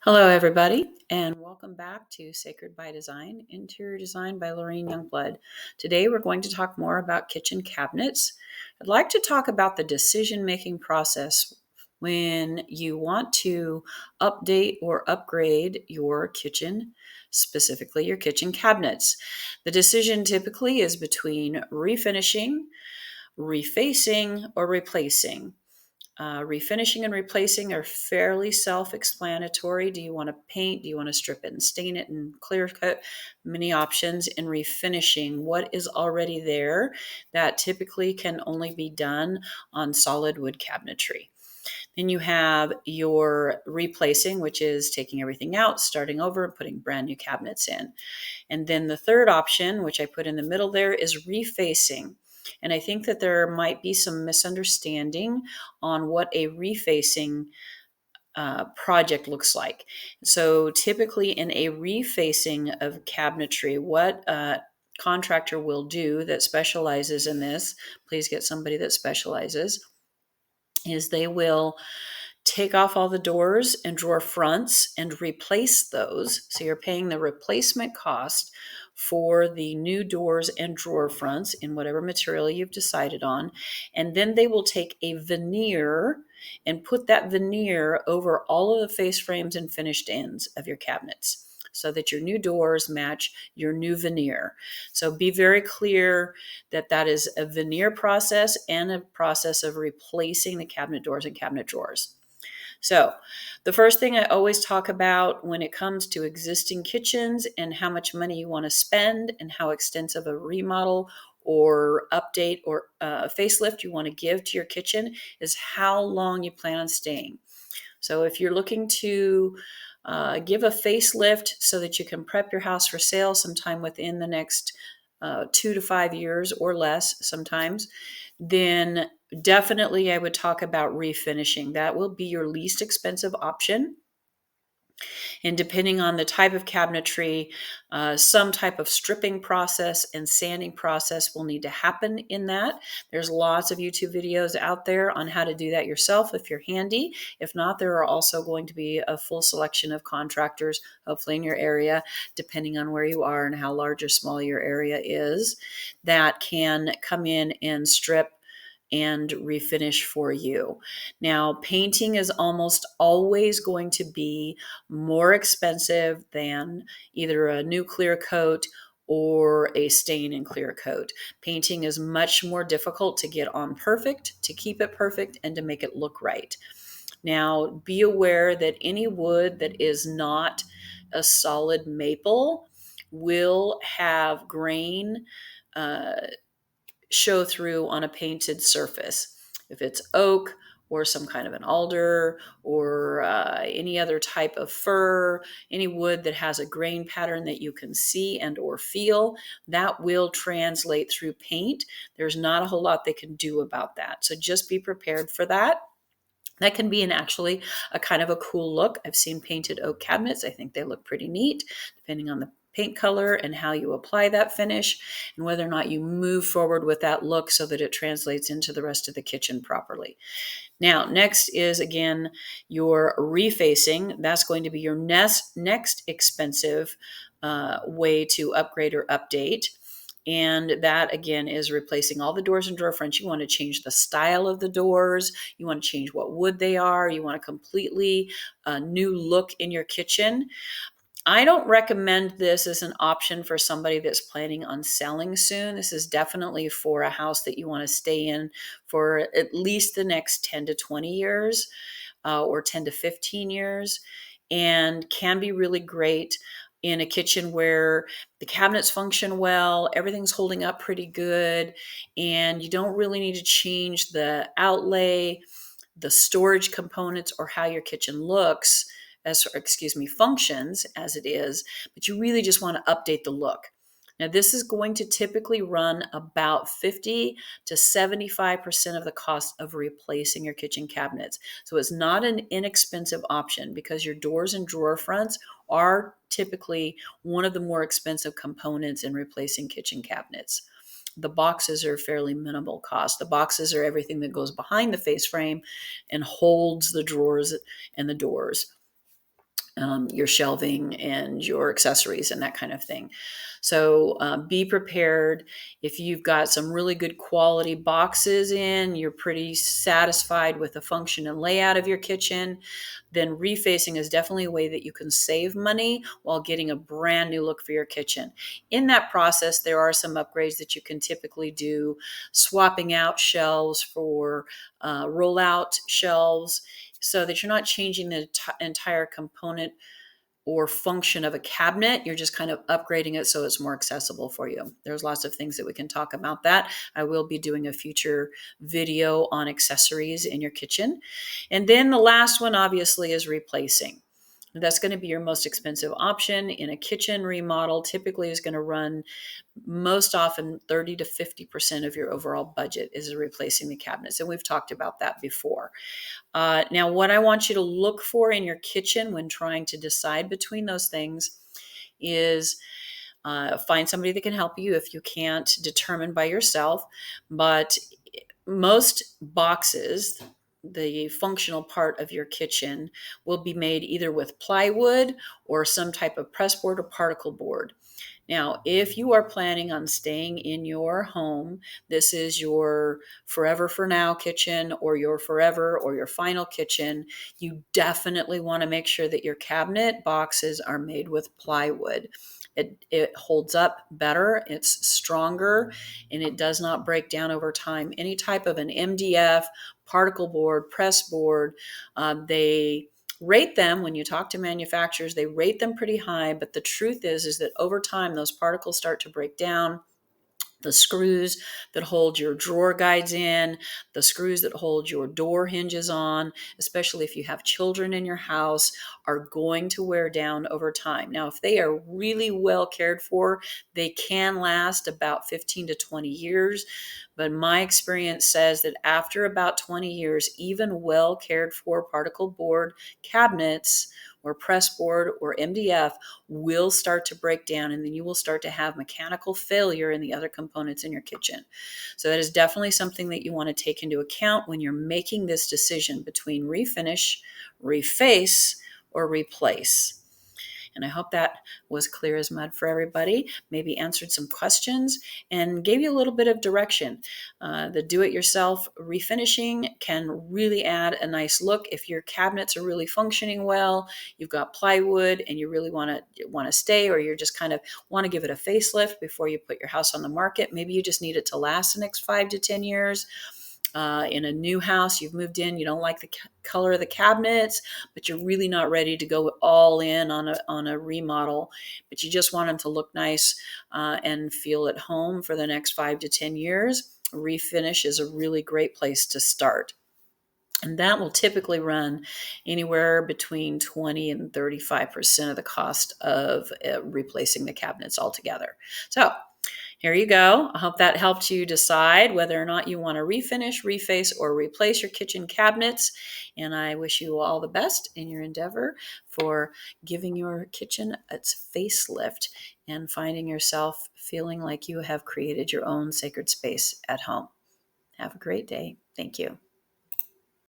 Hello, everybody, and welcome back to Sacred by Design, Interior Design by Lorraine Youngblood. Today, we're going to talk more about kitchen cabinets. I'd like to talk about the decision-making process when you want to update or upgrade your kitchen, specifically your kitchen cabinets. The decision typically is between refinishing, refacing, or replacing. Refinishing and replacing are fairly self-explanatory. Do you want to paint? Do you want to strip it and stain it and clear cut? Many options. In refinishing, what is already there that typically can only be done on solid wood cabinetry. Then you have your replacing, which is taking everything out, starting over, and putting brand new cabinets in. And then the third option, which I put in the middle there, is refacing. And I think that there might be some misunderstanding on what a refacing project looks like. So typically in a refacing of cabinetry, what contractor will do that specializes in this, please get somebody that specializes, is they will take off all the doors and drawer fronts and replace those. So you're paying the replacement cost for the new doors and drawer fronts in whatever material you've decided on. And then they will take a veneer and put that veneer over all of the face frames and finished ends of your cabinets so that your new doors match your new veneer. So be very clear that that is a veneer process and a process of replacing the cabinet doors and cabinet drawers. So the first thing I always talk about when it comes to existing kitchens and how much money you want to spend and how extensive a remodel or update or facelift you want to give to your kitchen is how long you plan on staying. So if you're looking to give a facelift so that you can prep your house for sale sometime within the next 2 to 5 years or less sometimes, then definitely I would talk about refinishing. That will be your least expensive option. And depending on the type of cabinetry, some type of stripping process and sanding process will need to happen in that. There's lots of YouTube videos out there on how to do that yourself if you're handy. If not, there are also going to be a full selection of contractors, hopefully in your area, depending on where you are and how large or small your area is, that can come in and strip and refinish for you. Now, painting is almost always going to be more expensive than either a new clear coat or a stain and clear coat. Painting is much more difficult to get on perfect, to keep it perfect, and to make it look right. Now, be aware that any wood that is not a solid maple will have grain show through on a painted surface. If it's oak or some kind of an alder or any other type of fir, any wood that has a grain pattern that you can see and or feel, that will translate through paint. There's not a whole lot they can do about that. So just be prepared for that. That can be actually a kind of a cool look. I've seen painted oak cabinets. I think they look pretty neat, depending on the paint color and how you apply that finish and whether or not you move forward with that look so that it translates into the rest of the kitchen properly. Now, next is, again, your refacing. That's going to be your next expensive way to upgrade or update. And that, again, is replacing all the doors and drawer fronts. You want to change the style of the doors. You want to change what wood they are. You want a completely new look in your kitchen. I don't recommend this as an option for somebody that's planning on selling soon. This is definitely for a house that you want to stay in for at least the next 10 to 20 years or 10 to 15 years, and can be really great in a kitchen where the cabinets function well, everything's holding up pretty good, and you don't really need to change the outlay, the storage components, or how your kitchen looks functions as it is, but you really just want to update the look. Now, this is going to typically run about 50 to 75% of the cost of replacing your kitchen cabinets. So it's not an inexpensive option because your doors and drawer fronts are typically one of the more expensive components in replacing kitchen cabinets. The boxes are fairly minimal cost. The boxes are everything that goes behind the face frame and holds the drawers and the doors. your shelving and your accessories and that kind of thing. So be prepared. If you've got some really good quality boxes in, you're pretty satisfied with the function and layout of your kitchen, then refacing is definitely a way that you can save money while getting a brand new look for your kitchen. In that process, there are some upgrades that you can typically do, swapping out shelves for rollout shelves, so that you're not changing the entire component or function of a cabinet. You're just kind of upgrading it so it's more accessible for you. There's lots of things that we can talk about that. I will be doing a future video on accessories in your kitchen. And then the last one, obviously, is replacing. That's going to be your most expensive option in a kitchen remodel. Typically is going to run most often 30 to 50% of your overall budget is replacing the cabinets. And we've talked about that before. Now, what I want you to look for in your kitchen when trying to decide between those things is find somebody that can help you if you can't determine by yourself. But most boxes, the functional part of your kitchen, will be made either with plywood or some type of pressboard or particle board. Now, if you are planning on staying in your home, this is your forever for now kitchen or your forever or your final kitchen, you definitely want to make sure that your cabinet boxes are made with plywood. It holds up better, it's stronger, and it does not break down over time. Any type of an MDF, particle board, press board, they rate them when you talk to manufacturers, they rate them pretty high, but the truth is that over time those particles start to break down. The screws that hold your drawer guides in, the screws that hold your door hinges on, especially if you have children in your house, are going to wear down over time. Now, if they are really well cared for, they can last about 15 to 20 years. But my experience says that after about 20 years, even well cared for particle board cabinets or press board or MDF will start to break down, and then you will start to have mechanical failure in the other components in your kitchen. So that is definitely something that you want to take into account when you're making this decision between refinish, reface, or replace. And I hope that was clear as mud for everybody, maybe answered some questions and gave you a little bit of direction. The do-it-yourself refinishing can really add a nice look. If your cabinets are really functioning well, you've got plywood and you really want to stay, or you're just kind of want to give it a facelift before you put your house on the market. Maybe you just need it to last the next 5 to 10 years. In a new house, you've moved in, you don't like the color of the cabinets, but you're really not ready to go all in on a remodel, but you just want them to look nice and feel at home for the next 5 to 10 years. Refinish is a really great place to start. And that will typically run anywhere between 20 and 35% of the cost of replacing the cabinets altogether. So here you go. I hope that helped you decide whether or not you want to refinish, reface, or replace your kitchen cabinets. And I wish you all the best in your endeavor for giving your kitchen its facelift and finding yourself feeling like you have created your own sacred space at home. Have a great day. Thank you.